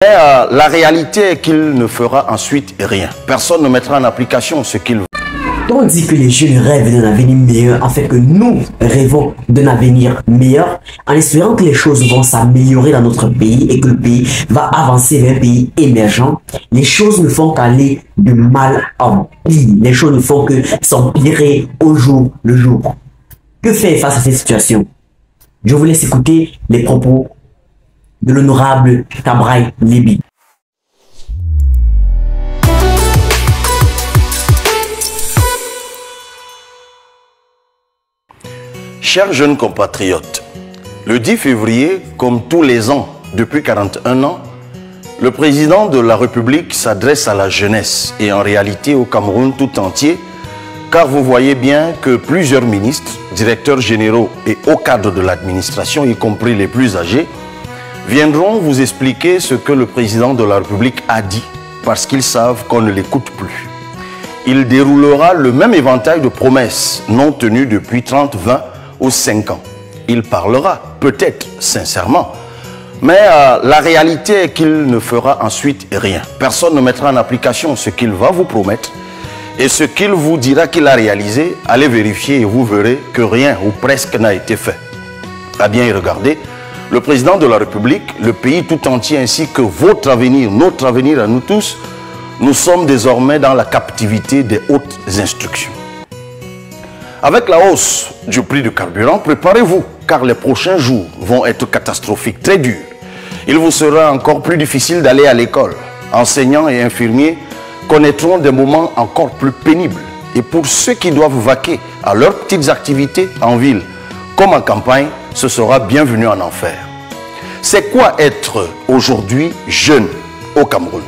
Mais la réalité est qu'il ne fera ensuite rien. Personne ne mettra en application ce qu'il veut. On dit que les jeunes rêvent d'un avenir meilleur, en fait que nous rêvons d'un avenir meilleur, en espérant que les choses vont s'améliorer dans notre pays et que le pays va avancer vers un pays émergent. Les choses ne font qu'aller de mal en pire. Les choses ne font que s'empirer au jour le jour. Que faire face à cette situation? Je vous laisse écouter les propos de l'honorable Kabraï Lébi. Chers jeunes compatriotes, le 10 février, comme tous les ans depuis 41 ans, le président de la République s'adresse à la jeunesse et en réalité au Cameroun tout entier, car vous voyez bien que plusieurs ministres, directeurs généraux et hauts cadres de l'administration, y compris les plus âgés, viendront vous expliquer ce que le président de la République a dit, parce qu'ils savent qu'on ne l'écoute plus. Il déroulera le même éventail de promesses non tenues depuis 30, 20 ou 5 ans. Il parlera, peut-être sincèrement, mais la réalité est qu'il ne fera ensuite rien. Personne ne mettra en application ce qu'il va vous promettre et ce qu'il vous dira qu'il a réalisé, allez vérifier et vous verrez que rien ou presque n'a été fait. À bien y regarder, le président de la République, le pays tout entier ainsi que votre avenir, notre avenir à nous tous, nous sommes désormais dans la captivité des hautes instructions. Avec la hausse du prix du carburant, préparez-vous car les prochains jours vont être catastrophiques, très durs. Il vous sera encore plus difficile d'aller à l'école. Enseignants et infirmiers connaîtront des moments encore plus pénibles. Et pour ceux qui doivent vaquer à leurs petites activités en ville comme en campagne, ce sera bienvenu en enfer. C'est quoi être aujourd'hui jeune au Cameroun?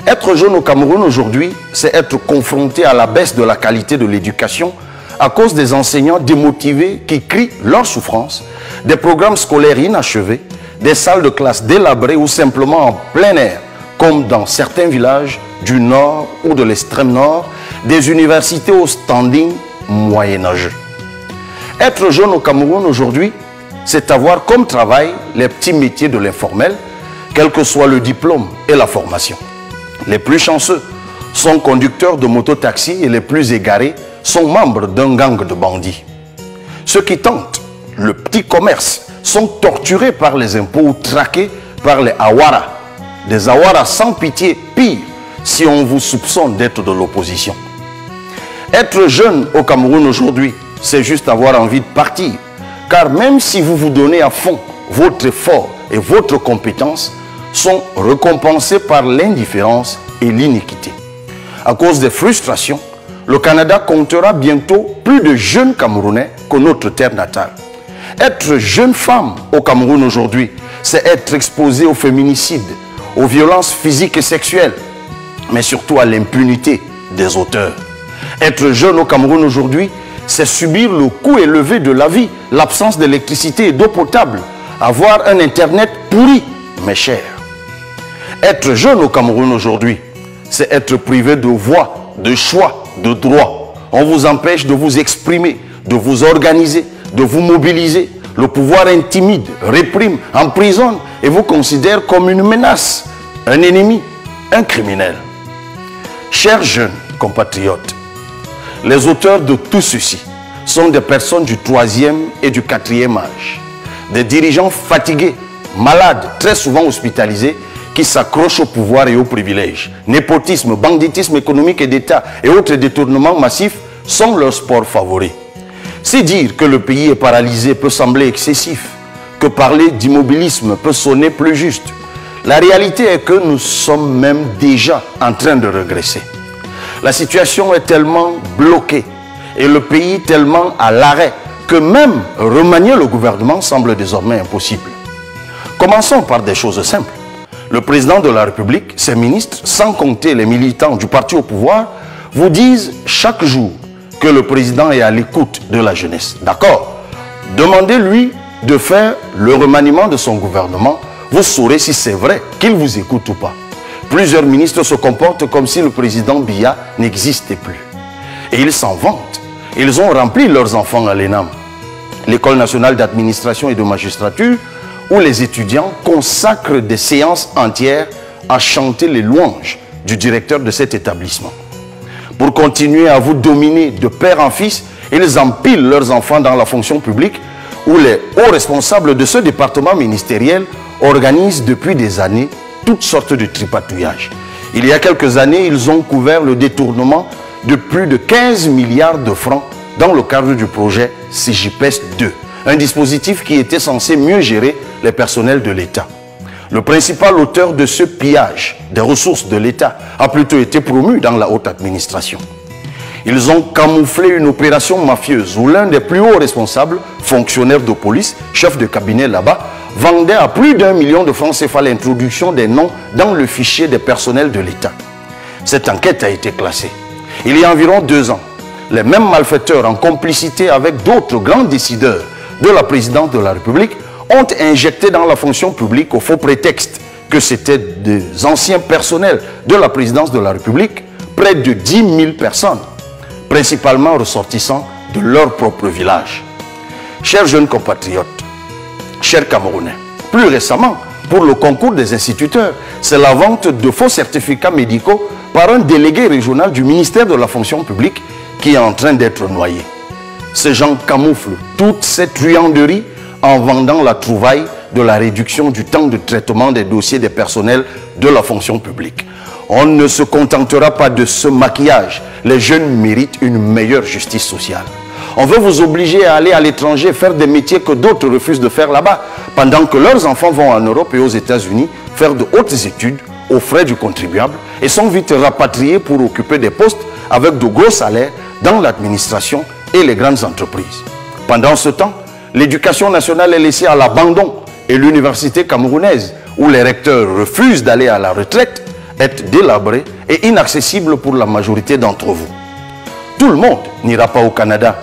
Être jeune au Cameroun aujourd'hui, c'est être confronté à la baisse de la qualité de l'éducation à cause des enseignants démotivés qui crient leur souffrance, des programmes scolaires inachevés, des salles de classe délabrées ou simplement en plein air, comme dans certains villages du nord ou de l'extrême nord, des universités au standing moyenâgeux. Être jeune au Cameroun aujourd'hui, c'est avoir comme travail les petits métiers de l'informel, quel que soit le diplôme et la formation. Les plus chanceux sont conducteurs de mototaxi et les plus égarés sont membres d'un gang de bandits. Ceux qui tentent le petit commerce sont torturés par les impôts ou traqués par les Awara. Des Awara sans pitié, pire si on vous soupçonne d'être de l'opposition. Être jeune au Cameroun aujourd'hui, c'est juste avoir envie de partir. Car même si vous vous donnez à fond, votre effort et votre compétence sont récompensés par l'indifférence et l'iniquité. À cause des frustrations, le Canada comptera bientôt plus de jeunes Camerounais que notre terre natale. Être jeune femme au Cameroun aujourd'hui, c'est être exposé au féminicide, aux violences physiques et sexuelles, mais surtout à l'impunité des auteurs. Être jeune au Cameroun aujourd'hui, c'est subir le coût élevé de la vie, l'absence d'électricité et d'eau potable, avoir un Internet pourri, mais cher. Être jeune au Cameroun aujourd'hui, c'est être privé de voix, de choix, de droits. On vous empêche de vous exprimer, de vous organiser, de vous mobiliser. Le pouvoir intimide, réprime, emprisonne et vous considère comme une menace, un ennemi, un criminel. Chers jeunes compatriotes, les auteurs de tout ceci sont des personnes du 3e et du 4e âge. Des dirigeants fatigués, malades, très souvent hospitalisés, qui s'accrochent au pouvoir et aux privilèges. Népotisme, banditisme économique et d'État et autres détournements massifs sont leurs sports favoris. Si dire que le pays est paralysé peut sembler excessif, que parler d'immobilisme peut sonner plus juste, la réalité est que nous sommes même déjà en train de régresser. La situation est tellement bloquée et le pays tellement à l'arrêt que même remanier le gouvernement semble désormais impossible. Commençons par des choses simples. Le président de la République, ses ministres, sans compter les militants du parti au pouvoir, vous disent chaque jour que le président est à l'écoute de la jeunesse. D'accord? Demandez-lui de faire le remaniement de son gouvernement. Vous saurez si c'est vrai qu'il vous écoute ou pas. Plusieurs ministres se comportent comme si le président Biya n'existait plus. Et ils s'en vantent. Ils ont rempli leurs enfants à l'ENAM, l'École nationale d'administration et de magistrature, où les étudiants consacrent des séances entières à chanter les louanges du directeur de cet établissement. Pour continuer à vous dominer de père en fils, ils empilent leurs enfants dans la fonction publique où les hauts responsables de ce département ministériel organisent depuis des années toutes sortes de tripatouillages. Il y a quelques années, ils ont couvert le détournement de plus de 15 milliards de francs dans le cadre du projet CJPES 2, un dispositif qui était censé mieux gérer les personnels de l'État. Le principal auteur de ce pillage des ressources de l'État a plutôt été promu dans la haute administration. Ils ont camouflé une opération mafieuse où l'un des plus hauts responsables, fonctionnaire de police, chef de cabinet là-bas, vendait à plus d'1 million de francs CFA l'introduction des noms dans le fichier des personnels de l'État. Cette enquête a été classée. Il y a environ 2 ans, les mêmes malfaiteurs, en complicité avec d'autres grands décideurs de la présidence de la République, ont injecté dans la fonction publique au faux prétexte que c'était des anciens personnels de la présidence de la République, près de 10 000 personnes, principalement ressortissants de leur propre village. Chers jeunes compatriotes, chers Camerounais, plus récemment, pour le concours des instituteurs, c'est la vente de faux certificats médicaux par un délégué régional du ministère de la fonction publique qui est en train d'être noyé. Ces gens camouflent toute cette truanderie en vendant la trouvaille de la réduction du temps de traitement des dossiers des personnels de la fonction publique. On ne se contentera pas de ce maquillage. Les jeunes méritent une meilleure justice sociale. On veut vous obliger à aller à l'étranger faire des métiers que d'autres refusent de faire là-bas, pendant que leurs enfants vont en Europe et aux États-Unis faire de hautes études aux frais du contribuable et sont vite rapatriés pour occuper des postes avec de gros salaires dans l'administration et les grandes entreprises. Pendant ce temps, l'éducation nationale est laissée à l'abandon et l'université camerounaise, où les recteurs refusent d'aller à la retraite, est délabrée et inaccessible pour la majorité d'entre vous. Tout le monde n'ira pas au Canada.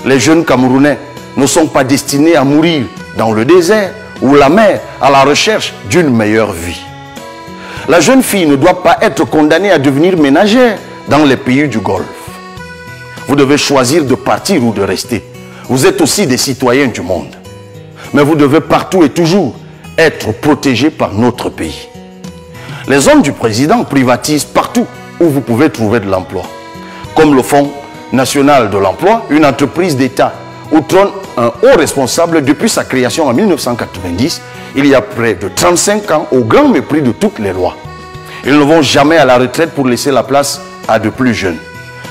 Les jeunes Camerounais ne sont pas destinés à mourir dans le désert ou la mer à la recherche d'une meilleure vie. La jeune fille ne doit pas être condamnée à devenir ménagère dans les pays du Golfe. Vous devez choisir de partir ou de rester. Vous êtes aussi des citoyens du monde. Mais vous devez partout et toujours être protégés par notre pays. Les hommes du président privatisent partout où vous pouvez trouver de l'emploi. Comme le Fonds national de l'emploi, une entreprise d'État où trône un haut responsable depuis sa création en 1990, il y a près de 35 ans, au grand mépris de toutes les lois. Ils ne vont jamais à la retraite pour laisser la place à de plus jeunes.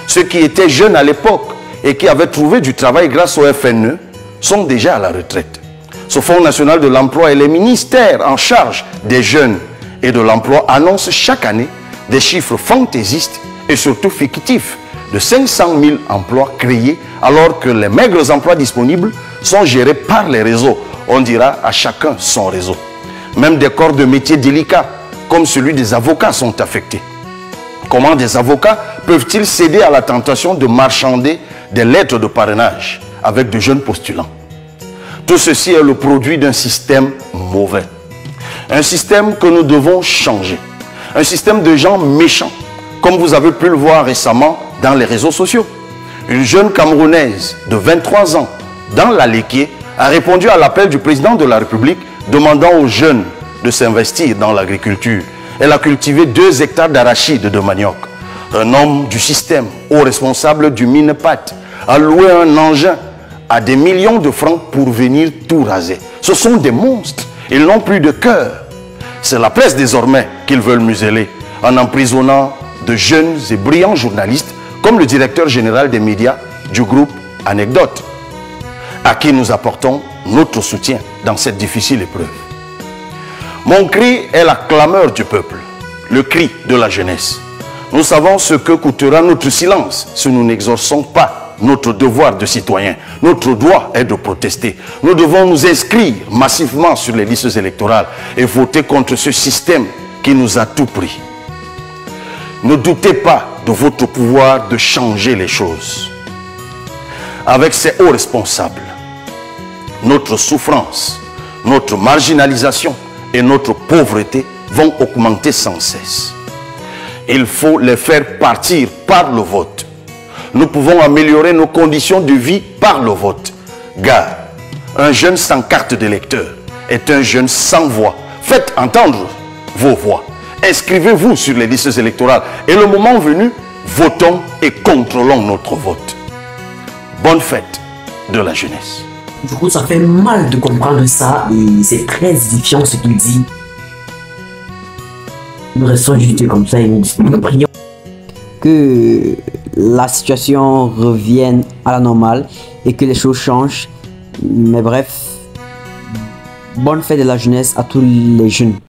Ceux qui étaient jeunes à l'époque et qui avaient trouvé du travail grâce au FNE sont déjà à la retraite. Ce Fonds national de l'emploi et les ministères en charge des jeunes et de l'emploi annoncent chaque année des chiffres fantaisistes et surtout fictifs de 500 000 emplois créés alors que les maigres emplois disponibles sont gérés par les réseaux. On dira à chacun son réseau. Même des corps de métiers délicats comme celui des avocats sont affectés. Comment des avocats peuvent-ils céder à la tentation de marchander des lettres de parrainage avec de jeunes postulants? Tout ceci est le produit d'un système mauvais. Un système que nous devons changer. Un système de gens méchants, comme vous avez pu le voir récemment dans les réseaux sociaux. Une jeune Camerounaise de 23 ans, dans l'Aléquier, a répondu à l'appel du président de la République demandant aux jeunes de s'investir dans l'agriculture. Elle a cultivé 2 hectares d'arachides de manioc. Un homme du système, haut responsable du Minepat, a loué un engin à des millions de francs pour venir tout raser. Ce sont des monstres. Ils n'ont plus de cœur. C'est la presse désormais qu'ils veulent museler en emprisonnant de jeunes et brillants journalistes comme le directeur général des médias du groupe Anecdote, à qui nous apportons notre soutien dans cette difficile épreuve. Mon cri est la clameur du peuple, le cri de la jeunesse. Nous savons ce que coûtera notre silence si nous n'exerçons pas notre devoir de citoyen. Notre droit est de protester. Nous devons nous inscrire massivement sur les listes électorales et voter contre ce système qui nous a tout pris. Ne doutez pas de votre pouvoir de changer les choses. Avec ces hauts responsables, notre souffrance, notre marginalisation et notre pauvreté vont augmenter sans cesse. Il faut les faire partir par le vote. Nous pouvons améliorer nos conditions de vie par le vote. Car un jeune sans carte d'électeur est un jeune sans voix. Faites entendre vos voix Inscrivez-vous sur les listes électorales. Et le moment venu, votons et contrôlons notre vote. Bonne fête de la jeunesse. Du coup, ça fait mal de comprendre ça et c'est très édifiant ce qu'il dit. Nous restons juste comme ça et nous prions que la situation revienne à la normale et que les choses changent. Mais bref, bonne fête de la jeunesse à tous les jeunes.